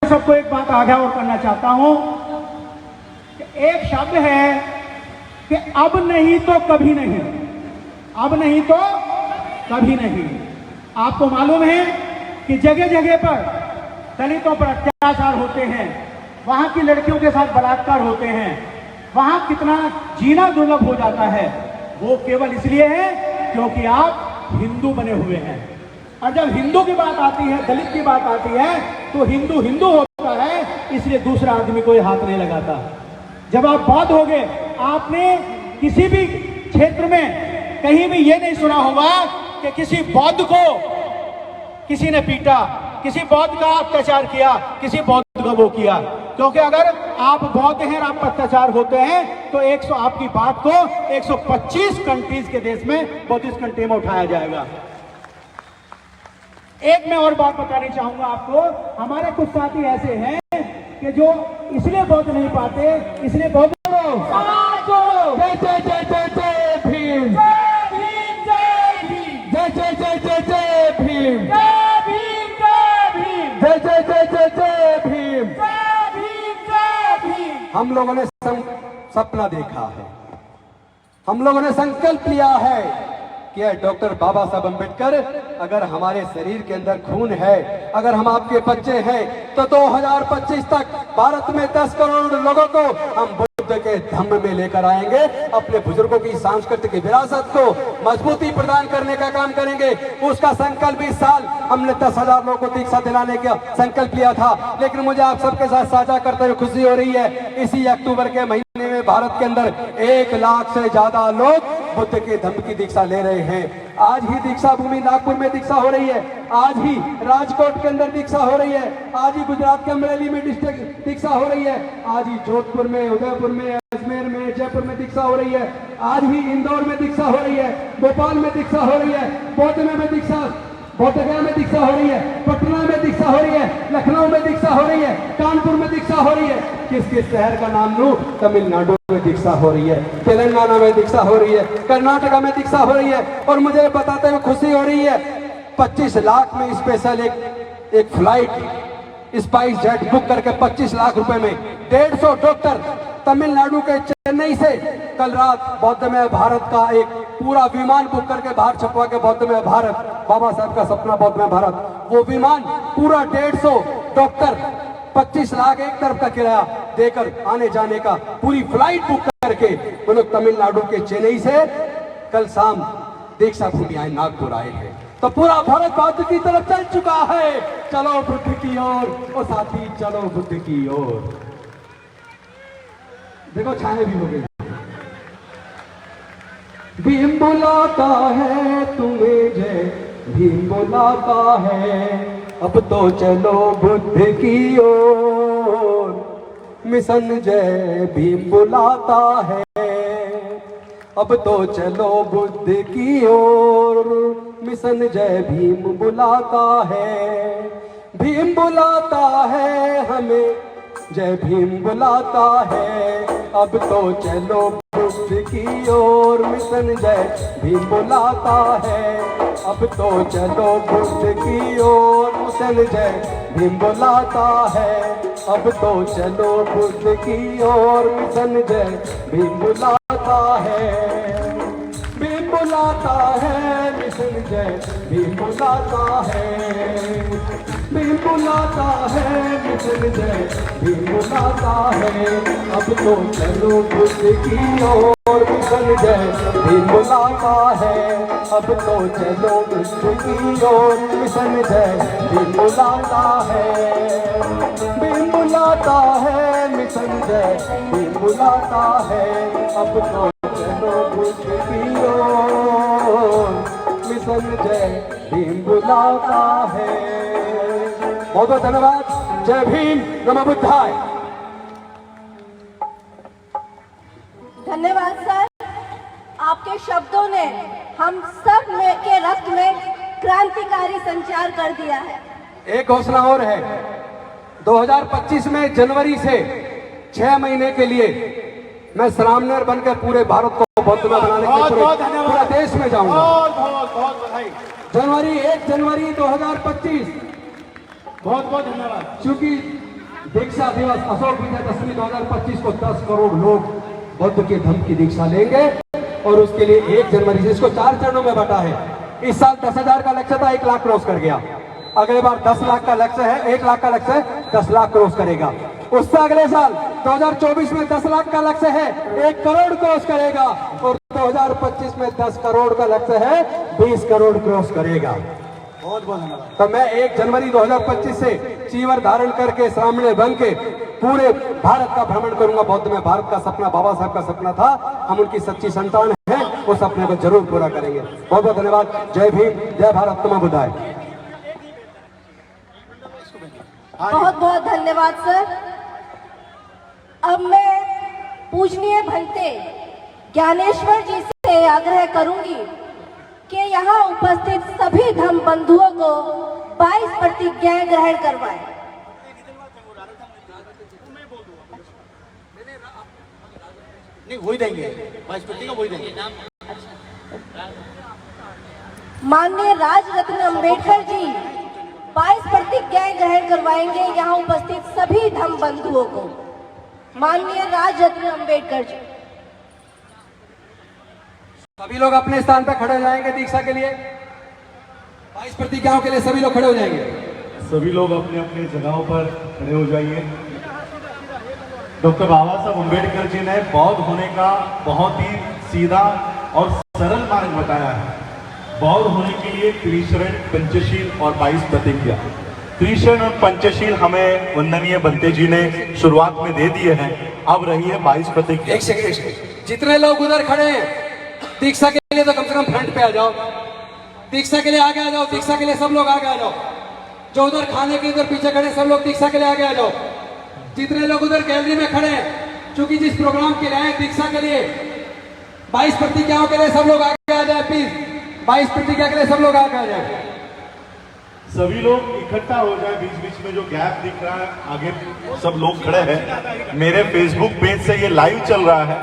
सबको एक बात आगाह और करना चाहता हूं कि एक शब्द है कि अब नहीं तो कभी नहीं, अब नहीं तो कभी नहीं। आपको मालूम है कि जगह जगह पर दलितों पर अत्याचार होते हैं, वहां की लड़कियों के साथ बलात्कार होते हैं, वहां कितना जीना दुर्लभ हो जाता है। वो केवल इसलिए है क्योंकि आप हिंदू बने हुए हैं। और जब हिंदू की बात आती है, दलित की बात आती है, तो हिंदू हिंदू होता है, इसलिए दूसरा आदमी कोई हाथ नहीं लगाता। जब आप बौद्ध हो गए, आपने किसी भी क्षेत्र में कहीं भी ये नहीं सुना होगा कि किसी बौद्ध को किसी ने पीटा, किसी बौद्ध का अत्याचार किया, किसी बौद्ध का वो किया। क्योंकि अगर आप बौद्ध हैं और आप पर अत्याचार होते हैं तो आपकी बात को 125 कंट्रीज के देश में, बुद्धिस्ट कंट्री में उठाया जाएगा। एक मैं और बात बतानी चाहूंगा आपको। हमारे कुछ साथी ऐसे हैं कि जो इसलिए बौद्ध नहीं पाते, इसलिए बौद्ध जय जय जय जय जय भीम, जय भीम जय भीम, जय जय जय जय जय भीम, जय भीम जय भीम, जय जय जय जय जय भीम, जय भीम जय भीम। हम लोगों ने सपना देखा है, हम लोगों ने संकल्प लिया है कि डॉक्टर बाबा साहब अम्बेडकर, अगर हमारे शरीर के अंदर खून है, अगर हम आपके बच्चे हैं, तो 2025 तक भारत में 10 करोड़ लोगों को हम बुद्ध के धम्म में लेकर आएंगे। अपने बुजुर्गों की सांस्कृतिक विरासत को मजबूती प्रदान करने का काम करेंगे। उसका संकल्प इस साल हमने 10,000 लोगों को दीक्षा दिलाने का संकल्प लिया था। लेकिन मुझे आप सबके साथ साझा करते हुए खुशी हो रही है, इसी अक्टूबर के महीने में भारत के अंदर 1 लाख से ज्यादा लोग बुद्ध के धम्म की दीक्षा ले रहे हैं। आज ही दीक्षा भूमि नागपुर में दीक्षा हो रही है, आज ही राजकोट के अंदर दीक्षा हो रही है, आज ही गुजरात के अमरेली में डिस्ट्रिक्ट दीक्षा हो रही है, आज ही जोधपुर में, उदयपुर में, अजमेर में, जयपुर में दीक्षा हो रही है, आज ही इंदौर में दीक्षा हो रही है, भोपाल में दीक्षा हो रही है, बौद्ध में दीक्षा, बोधगया में दीक्षा हो रही है, पटना में दीक्षा हो रही है, लखनऊ में दीक्षा हो रही है, कानपुर में दीक्षा हो रही है। किस किस शहर का नाम लूं? तमिलनाडु में दीक्षा हो रही है, तेलंगाना में दीक्षा हो रही है, कर्नाटका में दीक्षा हो रही है। और मुझे बताते हुए खुशी हो रही है, 25 लाख में स्पेशल एक फ्लाइट स्पाइस जेट बुक करके 25 लाख रुपए में 150 डॉक्टर तमिलनाडु के चेन्नई से कल रात बौद्ध में भारत का एक पूरा विमान बुक करके बाहर छपवा के बौद्ध में भारत, बाबा साहब का सपना बौद्ध में भारत, वो विमान पूरा 150 डॉक्टर 25 लाख एक तरफ का किराया देकर आने जाने का पूरी फ्लाइट बुक करके वो लोग तमिलनाडु के चेन्नई से कल शाम दीक्षा भूमि आए, नागपुर आए हैं। तो पूरा भारत बौद्ध की तरफ चल चुका है। चलो बुद्ध की ओर, ओ साथी चलो बुद्ध की ओर। देखो छाए भी हो गई। भीम बुलाता है तुम्हें, जय भीम बुलाता है, अब तो चलो बुद्ध की ओर। मिशन जय भीम बुलाता है, अब तो चलो बुद्ध की ओर। मिशन जय भीम बुलाता है, भीम बुलाता है हमें, जय भीम बुलाता है, अब तो चलो बुद्ध की ओर। मिशन जय भीम बुलाता है, अब तो चलो बुद्ध की ओर। मिशन जय भीम बुलाता है, अब तो चलो बुद्ध की ओर। मिशन जय भीम बुलाता है, भीम बुलाता है, मिशन जय भीम बुलाता है, भीम बुलाता है, मिशन जय भीम बुलाता है, अब तो चलो बुद्ध की ओर। मिशन जय भीम बुलाता है, अब तो चलो बुद्ध की ओर। मिशन जय भीम बुलाता है, भीम बुलाता है, मिशन जय भीम बुलाता है, अब तो चलो बुद्ध की ओर। मिशन जय भीम बुलाता है। बहुत बहुत धन्यवाद। जय भीम, नमो बुद्धाय। धन्यवाद सर, आपके शब्दों ने हम सब में के रक्त में क्रांतिकारी संचार कर दिया है। एक घोषणा और है, 2025 में जनवरी से 6 महीने के लिए मैं श्रामनेर बनकर पूरे भारत को बौद्ध में बनाने के लिए पूरे देश में जाऊंगा। बहुत बधाई। जनवरी 1 जनवरी 2025। बहुत बहुत धन्यवाद। क्योंकि दीक्षा दिवस अशोक विजयदशमी 2025 को 10 करोड़ लोग बुद्ध के धम्म की दीक्षा लेंगे और उसके लिए 1 जनवरी से इसको 4 चरणों में बांटा है। इस साल 10,000 का लक्ष्य था, 1 लाख क्रॉस कर गया। अगले बार 10 लाख का लक्ष्य है, 1 लाख का लक्ष्य है, 10 लाख क्रॉस करेगा। उससे अगले साल 2024 में 10 लाख का लक्ष्य है, 1 करोड़ क्रॉस करेगा और 2025 में 10 करोड़ का लक्ष्य है, 20 करोड़ क्रॉस करेगा। बहुत बहुत धन्यवाद। तो मैं 1 जनवरी 2025 से चीवर धारण करके सामने बन के पूरे भारत का भ्रमण करूंगा। बौद्ध में भारत का सपना बाबा साहब का सपना था, हम उनकी सच्ची संतान हैं, उस सपने को जरूर पूरा करेंगे। बहुत बहुत धन्यवाद। जय भीम, जय भारत, नमो बुद्धाय। बहुत बहुत धन्यवाद सर। अब मैं पूजनीय भंते ज्ञानेश्वर जी से आग्रह करूंगी कि यहाँ उपस्थित सभी धम्म बंधुओं को 22 प्रतिज्ञाएं ग्रहण करवाएं। नहीं वही देंगे, 22 प्रतिज्ञा वही देंगे। माननीय राजरत्न अंबेडकर जी 22 प्रतिज्ञाएं ग्रहण करवाएंगे यहाँ उपस्थित सभी धम्म बंधुओं को। माननीय राजरत्न अंबेडकर जी। सभी लोग अपने स्थान पर खड़े हो जाएंगे दीक्षा के लिए। 22 प्रतिज्ञाओं के लिए सभी लोग खड़े हो जाएंगे। सभी लोग अपने अपने जगहों पर खड़े हो जाइए। डॉक्टर बाबा साहब अम्बेडकर जी ने बौद्ध होने का बहुत ही सीधा और सरल मार्ग बताया है। बौद्ध होने के लिए त्रिशरण, पंचशील और 22 प्रतिज्ञा। त्रिशरण और पंचशील हमें वंदनीय बंते जी ने शुरुआत में दे दिए हैं, अब रही है 22 प्रतिज्ञा। एक सेकंड, जितने लोग उधर खड़े हैं दीक्षा के लिए तो कम से कम फ्रंट पे आ जाओ। दीक्षा के लिए आगे आ जाओ, दीक्षा के लिए सब लोग आगे आ जाओ। जो उधर खाने के उधर पीछे खड़े सब लोग दीक्षा के लिए आगे आ जाओ। जितने लोग उधर गैलरी में खड़े हैं, चूंकि जिस प्रोग्राम के लिए आए दीक्षा के लिए 22 प्रतिज्ञाओं के लिए सब लोग आगे आ जाए प्लीज। 22 प्रतिज्ञा के लिए सब लोग आगे आ जाए। सभी लोग इकट्ठा हो जाए। बीच बीच में जो गैप दिख रहा है, आगे सब लोग खड़े हैं। मेरे फेसबुक पेज से ये लाइव चल रहा है।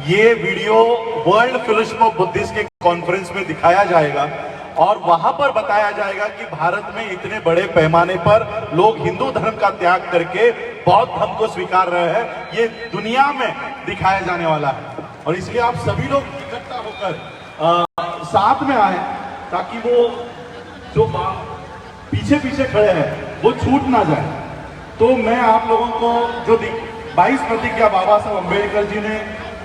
ये video world fellowship of Buddhist के कॉन्फ्रेंस में दिखाया जाएगा और वहां पर बताया जाएगा कि भारत में इतने बड़े पैमाने पर लोग हिंदू धर्म का त्याग करके बौद्ध धर्म को स्वीकार रहे हैं। ये दुनिया में दिखाया जाने वाला है और इसलिए आप सभी लोग इकट्ठा होकर साथ में आए ताकि वो जो पीछे पीछे खड़े हैं वो छूट ना जाए। तो मैं आप लोगों को जो 22 प्रतिज्ञा बाबा साहब अम्बेडकर जी ने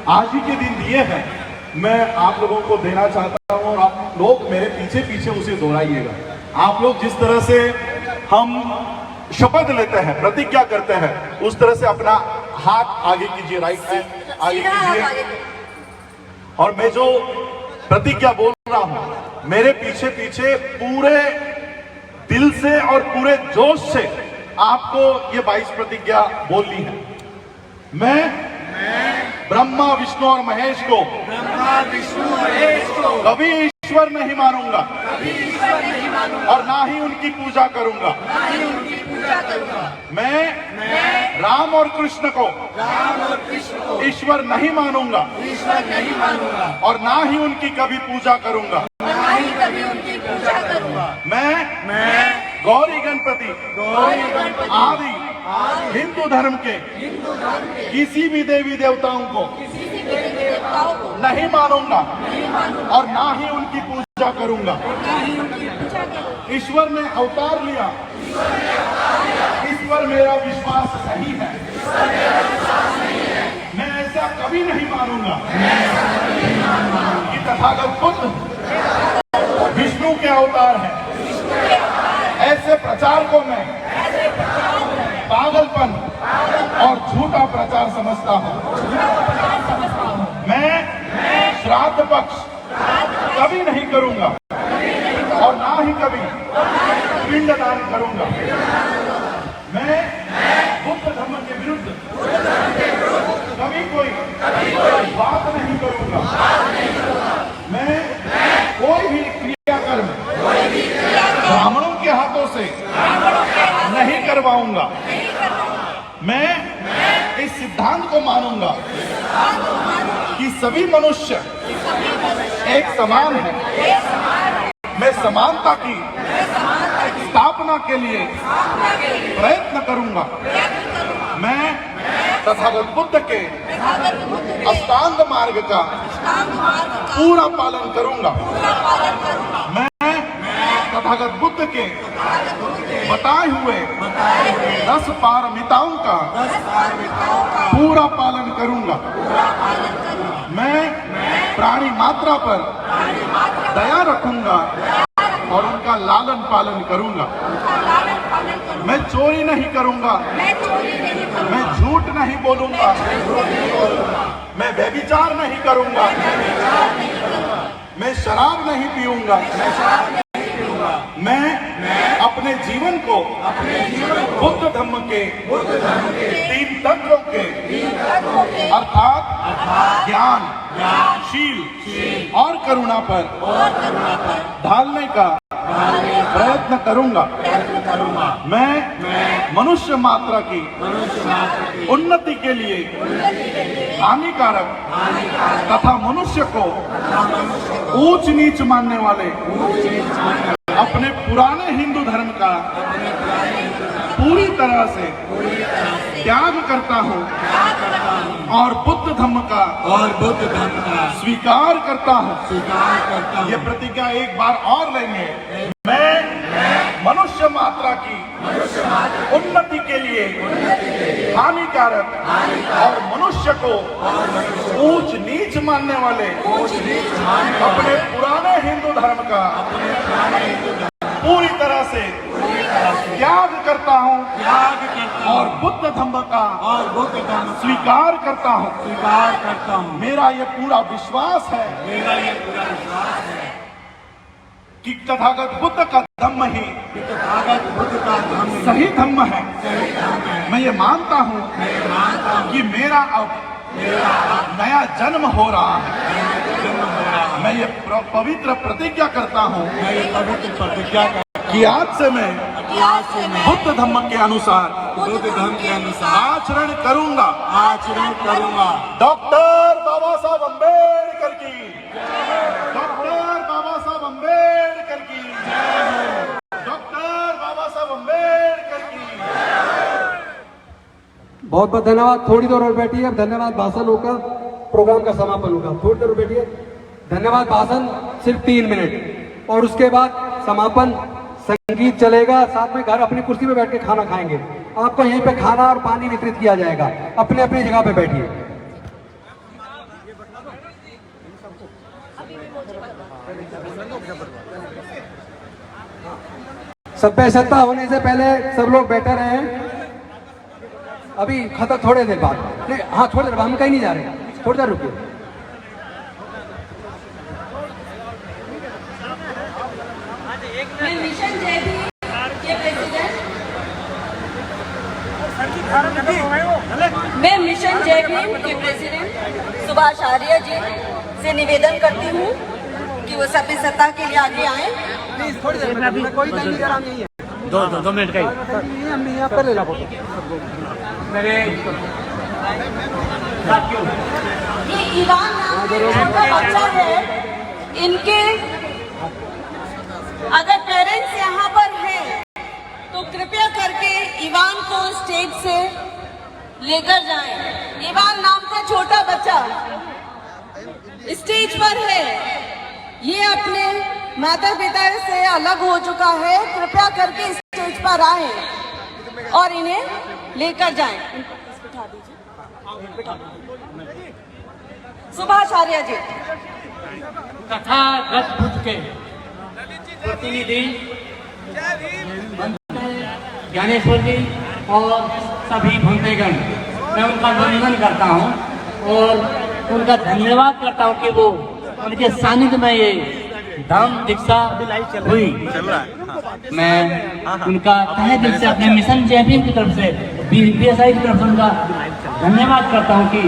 आज ही के दिन दिए हैं, मैं आप लोगों को देना चाहता हूं और आप लोग मेरे पीछे पीछे उसे दोहराइएगा। आप लोग जिस तरह से हम शपथ लेते हैं, प्रतिज्ञा करते हैं, उस तरह से अपना हाथ आगे कीजिए, राइट हैंड आगे कीजिए और मैं जो प्रतिज्ञा बोल रहा हूं मेरे पीछे पीछे पूरे दिल से और पूरे जोश से आपको ये 22 प्रतिज्ञा बोलनी है। मैं ब्रह्मा विष्णु और महेश को कभी ईश्वर नहीं मानूंगा और ना ही उनकी पूजा करूंगा। मैं राम और कृष्ण को ईश्वर नहीं मानूंगा और ना ही उनकी कभी पूजा करूंगा। मैं गौरी गणपति आदि हिंदू धर्म के किसी भी देवी देवताओं को नहीं मानूंगा और ना ही उनकी पूजा करूंगा। ईश्वर ने अवतार लिया, इस पर मेरा विश्वास सही है। मैं ऐसा कभी नहीं मानूंगा कि तथागत बुद्ध विष्णु के अवतार हैं। ऐसे प्रचार को मैं पागलपन और झूठा प्रचार समझता हूं। मैं श्राद्ध पक्ष कभी नहीं करूंगा और ना ही कभी पिंडदान करूंगा। मैं बुद्ध धर्म के विरुद्ध कभी कोई बात नहीं करूंगा। मैं कोई भी क्रियाकर्म ब्राह्मणों के हाथों से नहीं करवाऊंगा। मैं इस सिद्धांत को मानूंगा कि सभी मनुष्य एक समान है। मैं समानता की स्थापना स्थापना के लिए प्रयत्न करूंगा। मैं तथागत बुद्ध के अष्टांग मार्ग का पूरा पालन करूंगा। मैं तथागत बुद्ध के बताए हुए 10 पारमिताओं का पूरा पालन करूंगा। मैं प्राणी मात्रा पर दया रखूंगा और उनका लालन पालन करूंगा। मैं चोरी नहीं करूंगा, मैं झूठ नहीं बोलूंगा, मैं व्यभिचार नहीं करूंगा, मैं शराब नहीं पीऊंगा। मैं अपने जीवन को बुद्ध धम्म के 3 तत्वों के अर्थात ज्ञान, शील और करुणा पर ढालने का प्रयत्न करूंगा। मैं मनुष्य मात्रा की उन्नति के लिए हानिकारक तथा मनुष्य को ऊंच नीच मानने वाले अपने पुराने हिंदू धर्म का पूरी तरह से त्याग करता हूं और बुद्ध धम्म का स्वीकार करता हूं। ये प्रतिज्ञा एक बार और लेंगे। मैं मनुष्य मात्रा की उन्नति के लिए हानिकारक और मनुष्य को ऊंच नीच मानने वाले अपने पुराने हिंदू धर्म का पूरी तरह से त्याग करता हूं और बुद्ध धम्म का स्वीकार करता हूं। मेरा ये पूरा विश्वास है कि तथागत बुद्ध का धम्म ही सही धम्म है। मैं ये मानता हूं कि मेरा अब नया जन्म हो रहा है। मैं ये पवित्र प्रतिज्ञा करता हूं कि आज से मैं बुद्ध धम्म के अनुसार आचरण करूंगा। डॉक्टर बाबा साहब अम्बेडकर की, डॉक्टर बाबा साहब अम्बेडकर की, डॉक्टर बाबा साहब अम्बेडकर की। बहुत बहुत धन्यवाद। थोड़ी देर और बैठिए। अब धन्यवाद भाषण होकर प्रोग्राम का समापन होगा। थोड़ी देर और बैठिए। धन्यवाद भाषण सिर्फ 3 मिनट और उसके बाद समापन, संगीत चलेगा, साथ में घर अपनी कुर्सी पे बैठ के खाना खाएंगे। आपको यहीं पे खाना और पानी वितरित किया जाएगा। अपने अपनी जगह पे बैठिए। सभ्य सत्ता होने से पहले सब लोग बैठे रहे हैं। अभी खत्म थोड़े देर बाद नहीं, हाँ थोड़ी देर बाद, हम कहीं नहीं जा रहे, थोड़ी देर रुकिए। मैं मिशन जय भीम के प्रेसिडेंट सुभाष आर्य जी से निवेदन करती हूँ कि वो सभ्य सत्ता के लिए आगे आए। प्लीज थोड़ी देर में, कोई इंतजाम नहीं है। 2 मिनट का ही हमने यहाँ पर ले ला फोटो। मेरे ये ईवान नाम का छोटा बच्चा है। इनके अगर पेरेंट्स यहाँ पर हैं तो कृपया करके ईवान को स्टेज से लेकर जाएं। ईवान नाम का छोटा बच्चा स्टेज पर है। ये अपने माता पिता से अलग हो चुका है। कृपया करके स्टेज पर आए और इन्हें लेकर जाएं। बिठा दीजिए। सुभाष आर्य जी। तथागत बुद्ध के प्रतिनिधि ज्ञानेश्वर जी और सभी भक्तगण, मैं उनका वंदन करता हूँ और उनका धन्यवाद करता हूँ कि वो उनके सानिध्य में ये धम्म दीक्षा हुई। मैं उनका तहे दिल से अपने मिशन जय भीम की तरफ से, BSI की तरफ से उनका धन्यवाद करता हूँ कि